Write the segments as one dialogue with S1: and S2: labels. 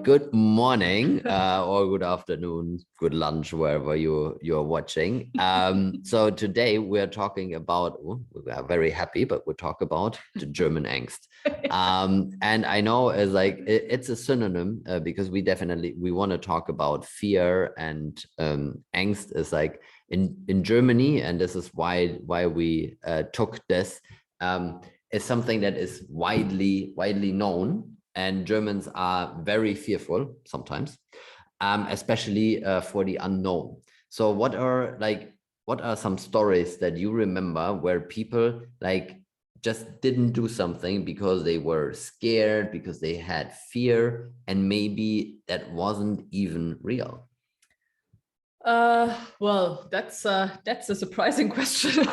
S1: Good morning or good afternoon, good lunch, wherever you're watching. So today we're talking about, we are very happy, but we'll talk about the German angst. And I know as like it's a synonym because we want to talk about fear, and angst is like in Germany, and this is why we took this, is something that is widely known. And Germans are very fearful sometimes, especially for the unknown. So what are some stories that you remember where people like just didn't do something because they were scared, because they had fear, and maybe that wasn't even real?
S2: Well, that's a surprising question.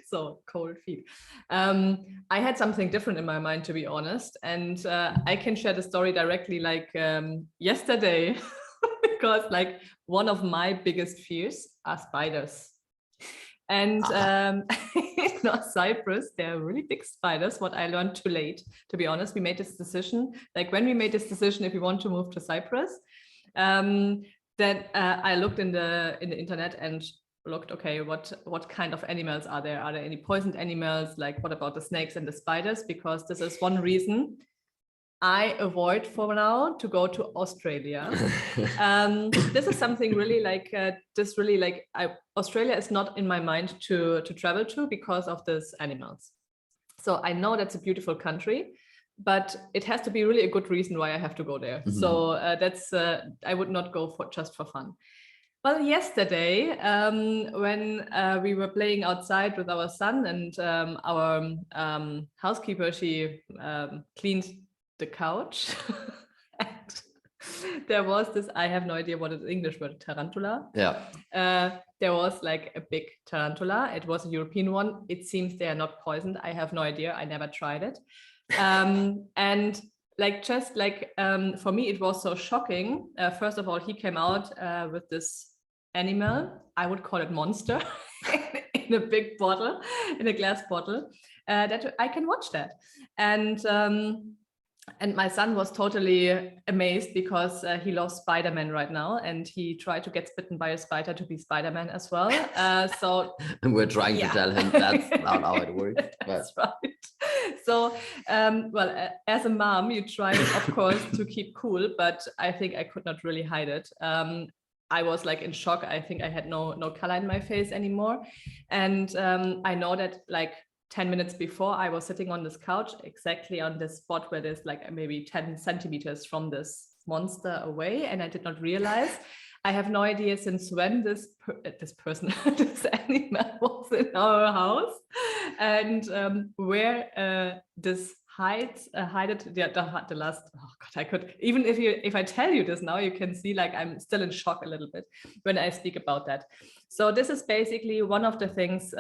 S2: So cold feet. I had something different in my mind, to be honest, and I can share the story directly, like yesterday, because like one of my biggest fears are spiders. And in North Cyprus, there are really big spiders, what I learned too late, to be honest. We made this decision, like when we made this decision, if we want to move to Cyprus, then I looked in the internet and looked, okay, what kind of animals are there? Are there any poisoned animals? Like, what about the snakes and the spiders? Because this is one reason I avoid for now to go to Australia. This is something really like Australia is not in my mind to travel to because of these animals. So I know that's a beautiful country, but it has to be really a good reason why I have to go there. Mm-hmm. So that's I would not go just for fun. Well, yesterday when we were playing outside with our son, and our housekeeper, she cleaned the couch. And there was this, I have no idea what is the English word, tarantula.
S1: Yeah.
S2: There was like a big tarantula. It was a European one. It seems they are not poisoned. I have no idea. I never tried it. And like just like for me it was so shocking. First of all, he came out with this animal, I would call it monster, in a big bottle, in a glass bottle, that I can watch that. And my son was totally amazed because he loves Spider-Man right now, and he tried to get bitten by a spider to be Spider-Man as well. So
S1: and we're trying to tell him that's not how it works.
S2: That's right. So, well, as a mom, you try, of course, to keep cool, but I think I could not really hide it. I was like in shock. I think I had no color in my face anymore. And I know that like 10 minutes before, I was sitting on this couch, exactly on this spot where there's like maybe 10 centimeters from this monster away. And I did not realize. I have no idea since when this animal was in our house, and where this hided the last. Oh God, I could, even if I tell you this now, you can see like I'm still in shock a little bit when I speak about that. So this is basically one of the things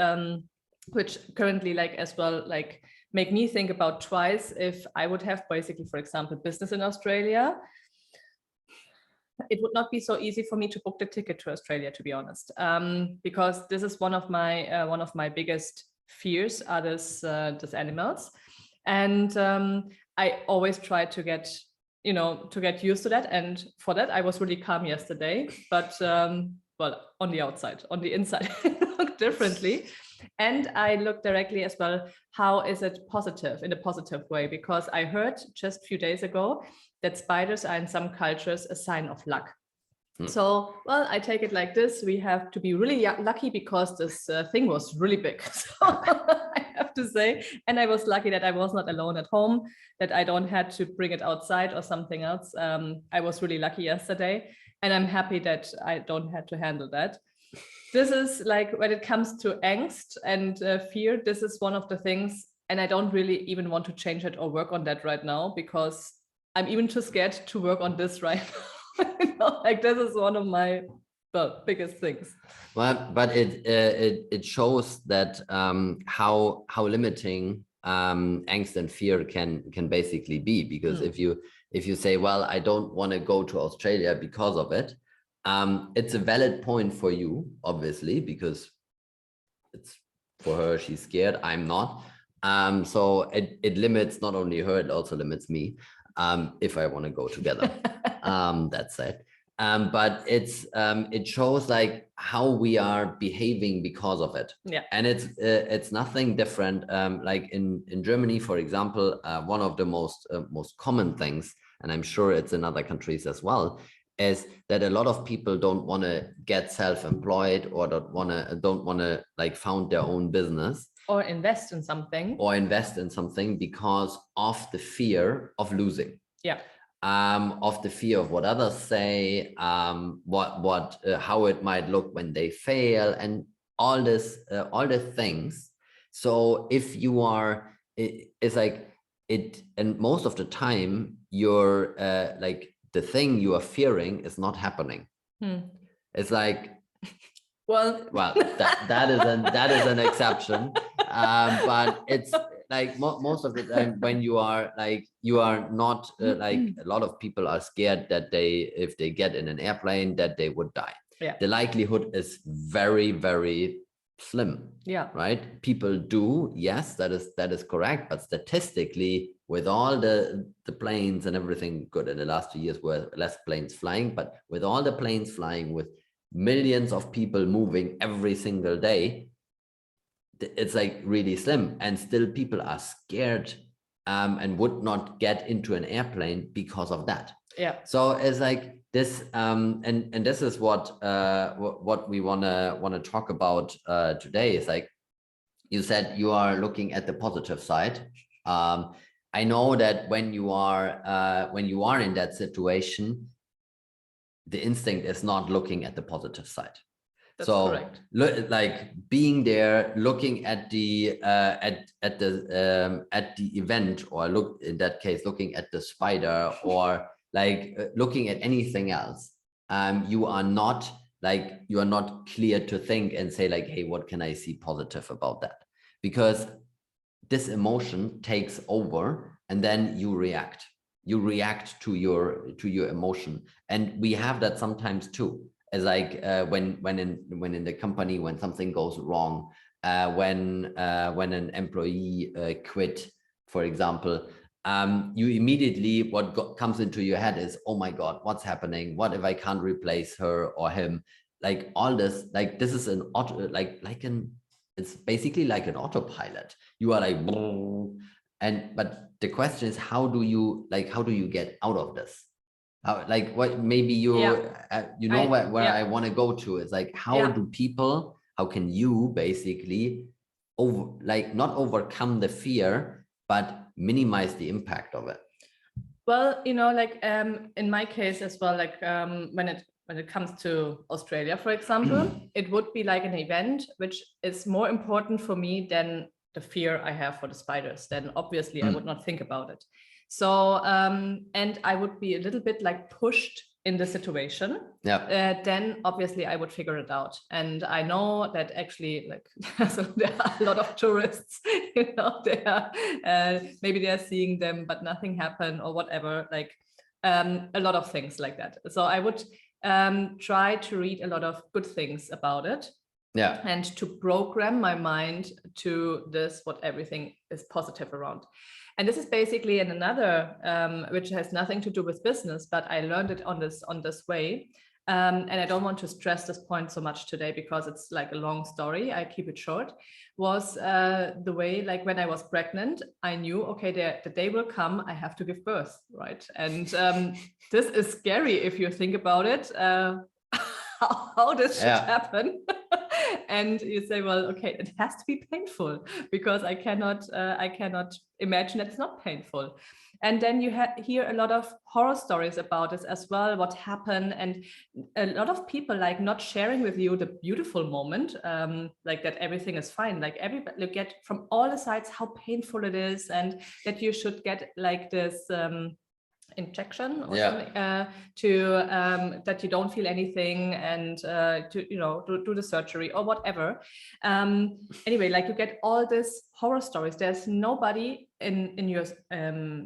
S2: which currently like as well like make me think about twice if I would have basically, for example, business in Australia. It would not be so easy for me to book the ticket to Australia, to be honest, because this is one of my biggest fears are this animals, and I always try to get used to that, and for that I was really calm yesterday, but well, on the outside, on the inside it looked differently. And I looked directly as well, how is it positive, in a positive way? Because I heard just a few days ago that spiders are in some cultures a sign of luck. So, well, I take it like this. We have to be really lucky because this thing was really big. So I have to say, and I was lucky that I was not alone at home, that I don't have to bring it outside or something else. I was really lucky yesterday, and I'm happy that I don't have to handle that. This is like when it comes to angst and fear, this is one of the things, and I don't really even want to change it or work on that right now because I'm even too scared to work on this right now. Like this is one of my biggest things.
S1: Well, but it shows that how limiting angst and fear can basically be, because if you say, well, I don't want to go to Australia because of it, it's a valid point for you, obviously, because it's for her, she's scared, I'm not. So it limits not only her, it also limits me, if I want to go together. That's it. But it shows like how we are behaving because of it.
S2: Yeah.
S1: And it's nothing different. Like in Germany, for example, one of the most common things, and I'm sure it's in other countries as well, is that a lot of people don't want to get self-employed, or don't want to like found their own business,
S2: or invest in something,
S1: because of the fear of losing.
S2: Yeah.
S1: Of the fear of what others say, how it might look when they fail, and all the things. So if you are, it's like it, and most of the time you're like the thing you are fearing is not happening. It's like, well, that is an exception, but it's like most of the time when you are not like, a lot of people are scared that if they get in an airplane, that they would die.
S2: Yeah.
S1: The likelihood is very, very slim.
S2: Yeah.
S1: Right. People do. Yes, that is correct. But statistically, with all the planes and everything, good, in the last 2 years were less planes flying, but with all the planes flying, with millions of people moving every single day, it's like really slim, and still people are scared and would not get into an airplane because of that.
S2: Yeah.
S1: So it's like this, and this is what we wanna talk about today. Is like you said, you are looking at the positive side. I know that when you are in that situation, the instinct is not looking at the positive side.
S2: That's correct.
S1: Like being there, looking at the event, or in that case, looking at the spider, or like looking at anything else. You are not clear to think and say like, hey, what can I see positive about that? Because this emotion takes over, and then you react to your emotion. And we have that sometimes too, as like when in the company, when something goes wrong, when an employee quit, for example, you immediately, comes into your head is, oh my God, what's happening? What if I can't replace her or him? Like all this, like this is an auto, it's basically like an autopilot. You are like, but the question is, how do you get out of this? Like what, maybe you where I want to go to is like, how can you basically not overcome the fear, but minimize the impact of it?
S2: Well, like in my case as well, like when it comes to Australia, for example, it would be like an event which is more important for me than the fear I have for the spiders. Then obviously I would not think about it. So and I would be a little bit like pushed in the situation. Yeah. Then obviously I would figure it out. And I know that actually, like, so there are a lot of tourists, they are maybe they are seeing them, but nothing happened or whatever. Like a lot of things like that. So I would try to read a lot of good things about it. Yeah. And to program my mind to this, what everything is positive around. And this is basically in another, which has nothing to do with business, but I learned it on this way. And I don't want to stress this point so much today because it's like a long story. I keep it short. Was the way, like when I was pregnant, I knew, okay, the day will come, I have to give birth, right? And this is scary if you think about it, how this should happen. And you say, well, okay, it has to be painful because I cannot imagine it's not painful. And then you hear a lot of horror stories about this as well, what happened, and a lot of people like not sharing with you the beautiful moment, like that everything is fine. Like everybody, you get from all the sides how painful it is, and that you should get like this injection or something that you don't feel anything, and to do the surgery or whatever. Anyway, like you get all these horror stories. There's nobody in your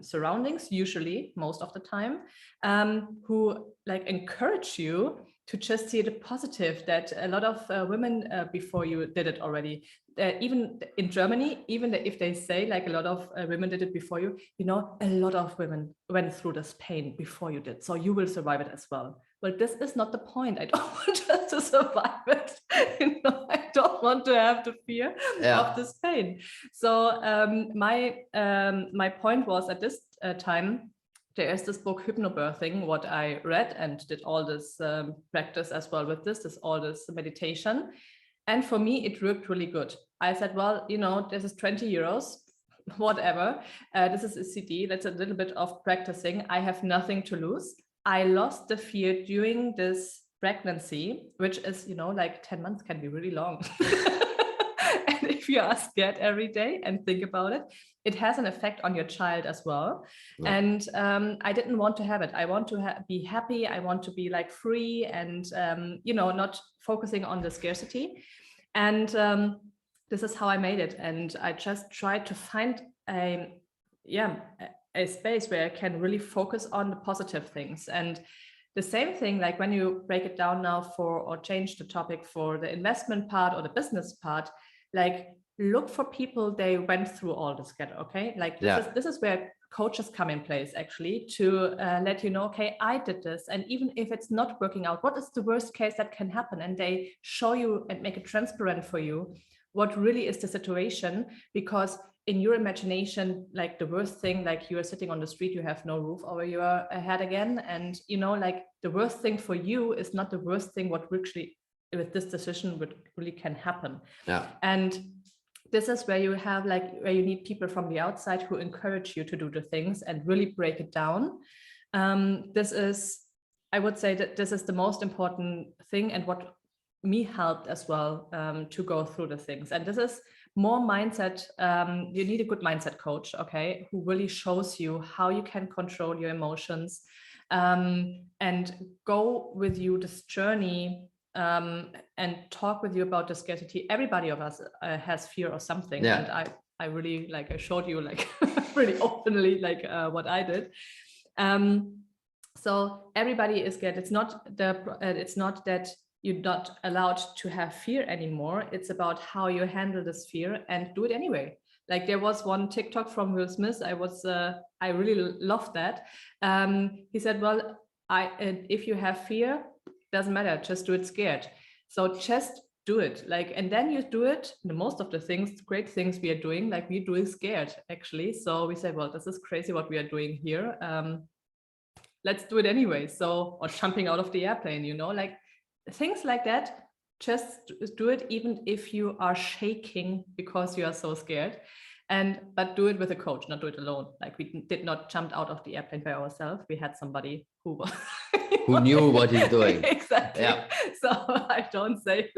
S2: surroundings, usually most of the time, who like encourage you to just see the positive, that a lot of women before you did it already. Even in Germany, even if they say like a lot of women did it before you, you know, a lot of women went through this pain before you did. So you will survive it as well. Well, this is not the point. I don't want just to survive it. You know, I don't want to have the fear of this pain. So my point was at this time, there is this book Hypnobirthing, what I read and did all this practice as well with this all this meditation. And for me, it worked really good. I said, well, you know, this is 20 euros, whatever. This is a CD. That's a little bit of practicing. I have nothing to lose. I lost the fear during this pregnancy, which is, you know, like 10 months can be really long. And if you are scared every day and think about it, it has an effect on your child as well. Yeah. And I didn't want to have it. I want to be happy. I want to be like free and, you know, not focusing on the scarcity. And this is how I made it. And I just tried to find a space where I can really focus on the positive things. And the same thing, like when you break it down now or change the topic for the investment part or the business part, like look for people they went through all this together. Okay, like this is where coaches come in place actually to let you know, okay, I did this, and even if it's not working out, what is the worst case that can happen? And they show you and make it transparent for you what really is the situation, because in your imagination, like the worst thing, like you are sitting on the street, you have no roof over your head again, and you know, like the worst thing for you is not the worst thing what actually with this decision what really can happen. And this is where you have where you need people from the outside who encourage you to do the things and really break it down. This is, I would say that this is the most important thing, and what me helped as well to go through the things. And this is more mindset. You need a good mindset coach, okay, who really shows you how you can control your emotions and go with you this journey and talk with you about the scarcity. Everybody of us has fear or something. And I really I showed you really openly what I did. So everybody is scared. It's not that you're not allowed to have fear anymore. It's about how you handle this fear and do it anyway. Like there was one TikTok from Will Smith. I really loved that. He said, well, if you have fear, doesn't matter, just do it scared. So just do it, and then you do it. Most of the things, great things we are doing, we're doing scared actually. So we say, well, this is crazy what we are doing here. Let's do it anyway. So, or jumping out of the airplane, you know, things like that. Just do it, even if you are shaking because you are so scared. But do it with a coach, not do it alone. We did not jump out of the airplane by ourselves. We had somebody who was
S1: who knew what he's doing.
S2: Exactly. Yeah. So I don't say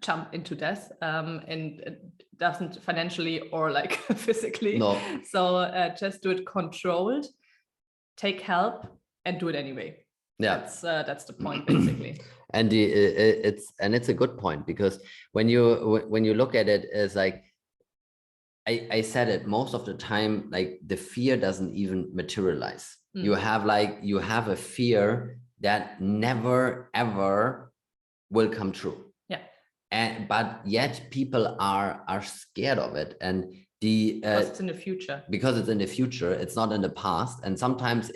S2: jump into death and it doesn't financially or physically. No. So just do it controlled, take help, and do it anyway. Yeah, that's the point basically.
S1: And it's a good point, because when you look at it as I said it most of the time, the fear doesn't even materialize. You have a fear that never ever will come true. Yeah. But yet people are scared of it, and because
S2: it's in the future.
S1: Because it's in the future, it's not in the past, and sometimes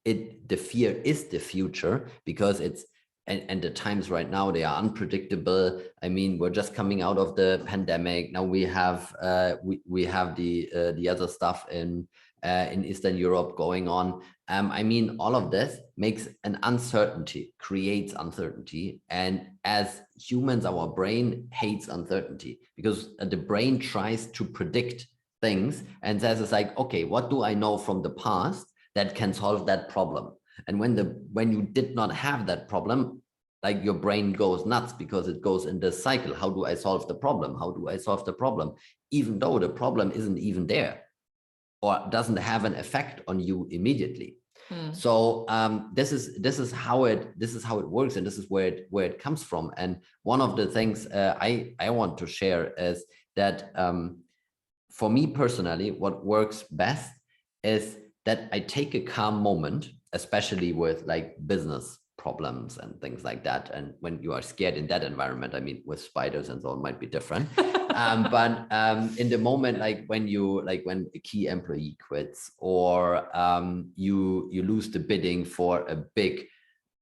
S1: the fear is the future, because it's and the times right now, they are unpredictable. I mean, we're just coming out of the pandemic. Now we have the other stuff in Eastern Europe going on. I mean, all of this makes an uncertainty, creates uncertainty. And as humans, our brain hates uncertainty, because the brain tries to predict things and says, it's okay, what do I know from the past that can solve that problem? And when you did not have that problem, your brain goes nuts, because it goes in this cycle. How do I solve the problem? How do I solve the problem? Even though the problem isn't even there, or doesn't have an effect on you immediately. So this is how it works, and this is where it comes from. And one of the things I want to share is that for me personally, what works best is that I take a calm moment especially with like business problems and things like that. And when you are scared in that environment, I mean, with spiders and so on might be different. But in the moment, like when a key employee quits, or you lose the bidding for a big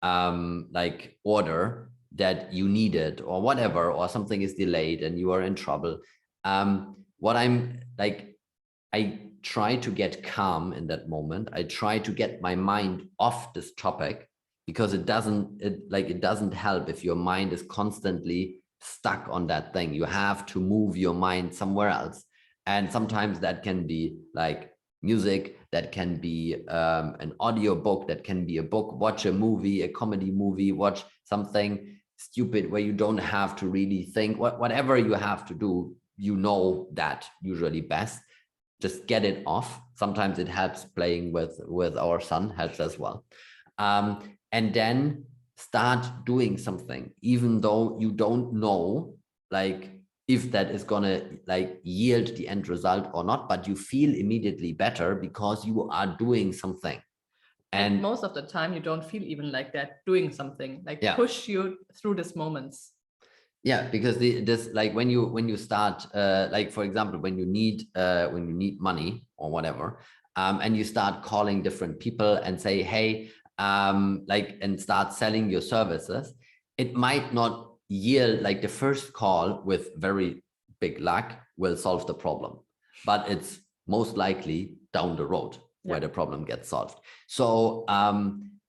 S1: like order that you needed, or whatever, or something is delayed and you are in trouble. What I'm like, I try to get calm in that moment. I try to get my mind off this topic, because it doesn't help if your mind is constantly stuck on that thing. You have to move your mind somewhere else. And sometimes that can be like music, that can be an audio book, that can be a book, watch a movie, a comedy movie, watch something stupid where you don't have to really think. Whatever you have to do, you know that usually best. Just get it off. Sometimes it helps. Playing with our son helps as well. And then start doing something, even though you don't know like if that is gonna like yield the end result or not, but you feel immediately better because you are doing something.
S2: And most of the time you don't feel even like that, doing something like push you through these moments. Yeah, because this like when you start like, for example, when you need money or whatever, and you start calling different people and say, hey, like, and start selling your services, it might not yield, like the first call with very big luck will solve the problem, but it's most likely down the road where the problem gets solved. So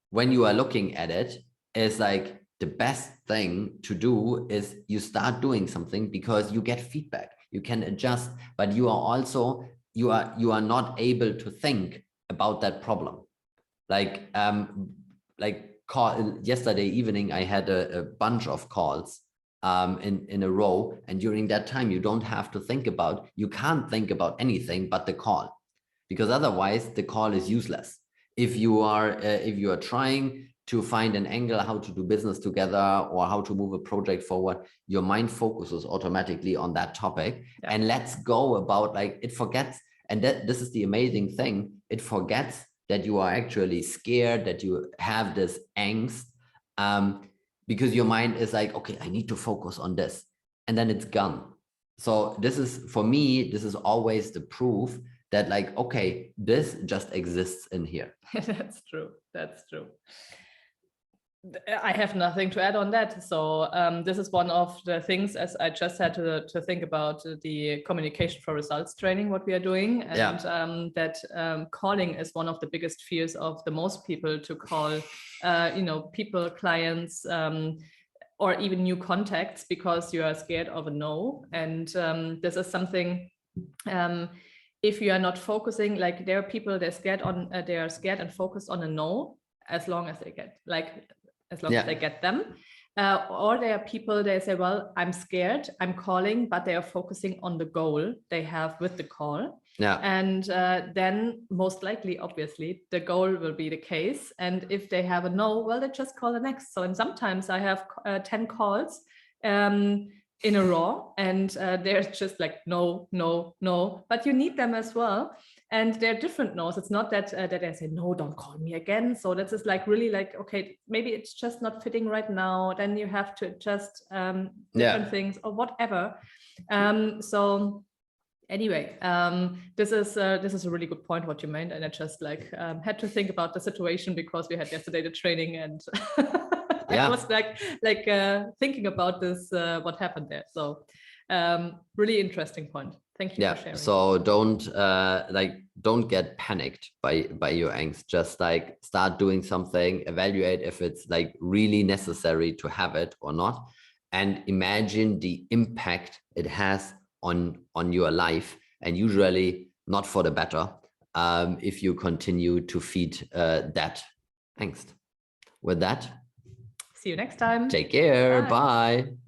S2: when you are looking at it, it's like the best thing to do is you start doing something, because you get feedback, you can adjust, but you are also, you are not able to think about that problem. Like yesterday evening, I had a bunch of calls in a row, and during that time, you can't think about anything but the call, because otherwise the call is useless. If you are trying to find an angle how to do business together, or how to move a project forward, your mind focuses automatically on that topic, and let's go about, like, it forgets. And this is the amazing thing, it forgets that you are actually scared, that you have this angst, because your mind is like, okay, I need to focus on this, and then it's gone. So this is, for me, this is always the proof that, like, okay, this just exists in here. That's true. That's true. I have nothing to add on that. So this is one of the things, as I just had to think about the communication for results training, what we are doing, and that calling is one of the biggest fears of the most people, to call, people, clients, or even new contacts, because you are scared of a no. And this is something. If you are not focusing, like, there are people, they are scared and focused on a no, as long as they get as they get them, or there are people, they say, well, I'm scared, I'm calling, but they are focusing on the goal they have with the call. And then most likely, obviously, the goal will be the case. And if they have a no, well, they just call the next. So, and sometimes I have 10 calls in a row, and there's just like no, no, no, but you need them as well. And they're different no's. It's not that that I say, no, don't call me again. So that's just like really like, okay, maybe it's just not fitting right now. Then you have to adjust different things or whatever. So anyway, this is a really good point what you meant, and I just like had to think about the situation, because we had yesterday the training, and I was like thinking about this, what happened there. So really interesting point. Thank you for sharing.
S1: So don't get panicked by your angst. Just like start doing something, evaluate if it's like really necessary to have it or not, and imagine the impact it has on your life, and usually not for the better, if you continue to feed that angst. With that,
S2: see you next time.
S1: Take care. Bye.